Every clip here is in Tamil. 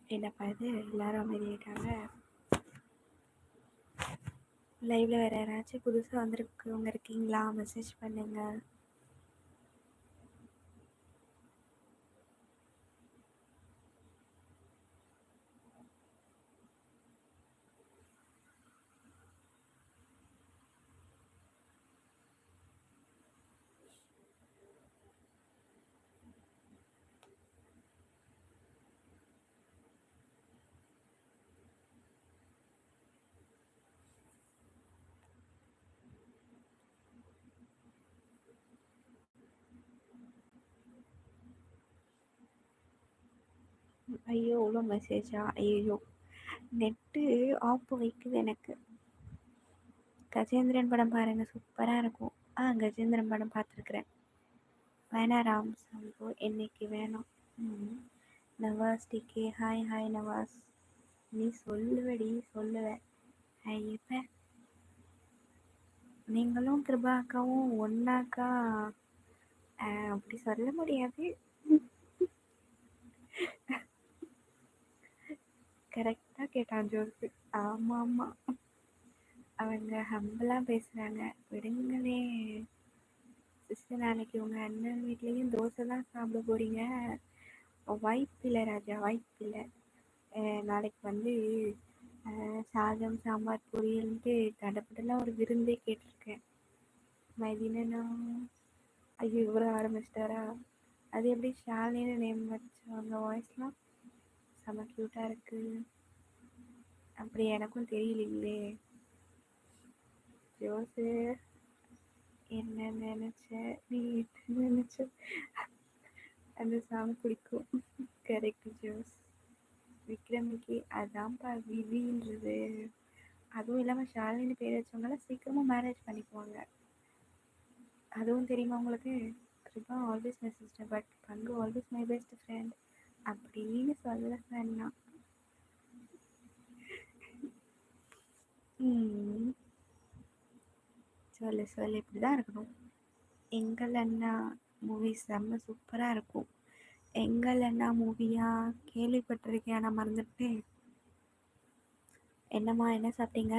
என்னப்பா இது எல்லாரும் அமைதியாயிட்டாங்க. லைவ்ல வேற யாராச்சும் புதுசாக வந்திருக்கவங்க இருக்கீங்களா? மெசேஜ் பண்ணுங்க. ஐயோ இவ்வளோ மெசேஜா? ஐயோ நெட்டு ஆஃப் வைக்குது எனக்கு. கஜேந்திரன் படம் பாருங்க, சூப்பராக இருக்கும். கஜேந்திரன் படம் பார்த்துருக்குறேன். வேணா ராம் சம்பு என்னைக்கு வேணாம். நவாஸ் டிகே ஹாய் ஹாய் நவாஸ். நீ சொல்லுவடி சொல்லுவேன். ஐயப்ப நீங்களும் கிருபா அக்காவும் ஒன்னாக்கா? அப்படி சொல்ல முடியாது. கரெக்டாக கேட்டான் ஜோக்கு. ஆமாம் ஆமாம், அவங்க ஹம்பிளாக பேசுகிறாங்க. விடுங்களே சிஸ்டர், நாளைக்கு உங்கள் அண்ணன் வீட்லேயும் தோசை தான் சாப்பிட போகிறீங்க? வாய்ப்பில்லை ராஜா, வாய்ப்பில்லை. நாளைக்கு வந்து சாதம் சாம்பார் பொரியல்ன்ட்டு தடப்படலாம் ஒரு விருந்தே கேட்டிருக்கேன். மைதினா ஐயோ இவ்வளோ ஆரம்பிச்சிட்டாரா? அது எப்படி ஷாலின்னு நேம் வச்சவங்க வாய்ஸ்லாம் செம்ம க்யூட்டாக இருக்குது. அப்படி எனக்கும் தெரியலீங்களே. ஜோசு என்ன நினச்ச நீ நினச்ச அந்த சாங் பிடிக்கும். Correct Jose. விக்ரமுக்கு அதான்ப்பா விதின்றது. அதுவும் இல்லாமல் ஷாலினி பேர் வச்சவங்களாம் சீக்கிரமாக மேரேஜ் பண்ணிக்குவாங்க. அதுவும் தெரியுமா உங்களுக்கு? Kiruba always my sister, but பங்கு ஆல்வேஸ் மை பெஸ்ட் ஃப்ரெண்ட் அப்படின்னு சொல்ல சொன்னா. சொல்லு சொல்லு, இப்படி தான் இருக்கணும். எங்கள் அண்ணா மூவி செம்ம சூப்பராக இருக்கும். எங்கள் அண்ணா மூவியா கேள்விப்பட்டிருக்கேன், ஆனால் மறந்துட்டேன். என்னம்மா என்ன சாப்பிட்டீங்க?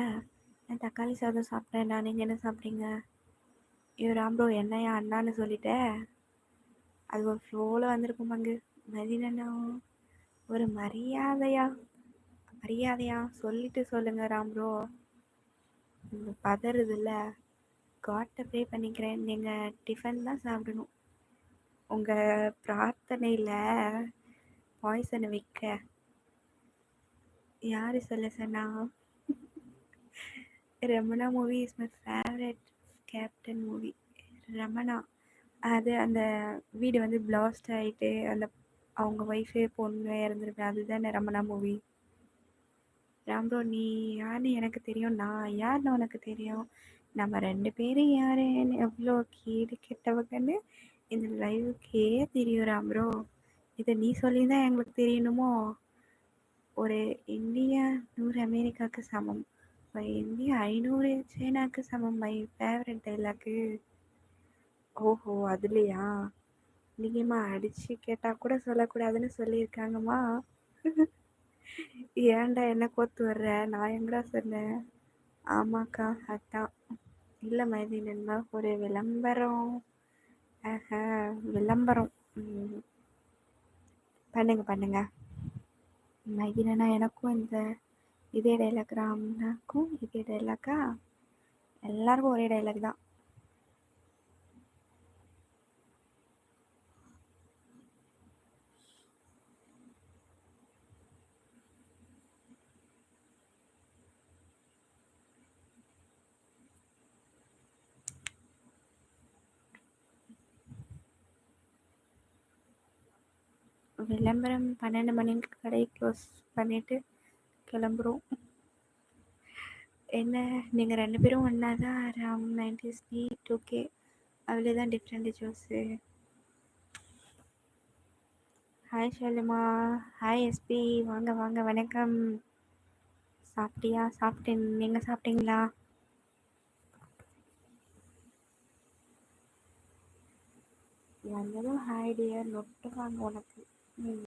நான் தக்காளி சாதம் சாப்பிட்டேன்டா. நீங்கள் என்ன சாப்பிட்டீங்க? ஐயோ ராம்ப்ரோ என்னையா அண்ணான்னு சொல்லிட்டேன். அது ஒரு ஃப்ளோவில் வந்திருக்கும் பங்கு. மதினா ஒரு மரியாதையா சொல்லிட்டு சொல்லுங்க ராம்ப்ரோ. பதறுதில்ல. காட்டை ப்ரே பண்ணிக்கிறேன். நீங்கள் டிஃபன் தான் சாப்பிடணும். உங்கள் பிரார்த்தனையில் பாய்சனை வைக்க யார் சொல்ல சொன்னா? Ramana movie is my favourite captain movie. Ramana அது அந்த வீடு வந்து பிளாஸ்ட் ஆகிட்டு அந்த அவங்க ஒய்ஃபு பொண்ணு இறந்துருப்பேன், அதுதானே ரமணா மூவி. ராம்ப்ரோ நீ யாருன்னு எனக்கு தெரியும், நான் யாருன்னு உனக்கு தெரியும். நம்ம 2 பேரும் யாருன்னு எவ்வளோ கேடு கெட்டவங்கன்னு இந்த லைவுக்கே தெரியும் ராம்ப்ரோ. இதை நீ சொல்லி தான் எங்களுக்கு தெரியணுமோ? ஒரு இந்தியா 100 அமெரிக்காவுக்கு சமம், ஒரு இந்தியா 500 சைனாவுக்கு சமம். My favourite dialogue. ஓஹோ அதுலையா? நீங்கம்மா அடித்து கேட்டால் கூட சொல்லக்கூடாதுன்னு சொல்லியிருக்காங்கம்மா. ஏன்டா என்ன கோத்து வர்ற? நான் எங்கடா சொன்னேன்? ஆமாக்கா அதான். இல்லை மைதினா ஒரு விளம்பரம். விளம்பரம் பண்ணுங்க. மைதினா எனக்கும் இந்த இதே டைலாக், ராம்னாக்கும் இதே டைலாக்கா? எல்லாருக்கும் ஒரே டைலாக் தான். விளம்பரம் 12 மணிக்கு கடை க்ளோஸ் பண்ணிவிட்டு கிளம்புறோம். என்ன நீங்கள் 2 பேரும் ஒன்றா தான்? ராம் 90s நீ 2K, அவ்வளோதான் டிஃப்ரெண்ட் ஜோஸு. ஹாய் ஷாலிமா. Hi SP. வாங்க வாங்க, வணக்கம். சாப்பிட்டியா? சாப்பிட்டேன். நீங்கள் சாப்பிட்டீங்களா? வந்ததும் ஹாய் டியர் நொட்டு வாங்க உனக்கு.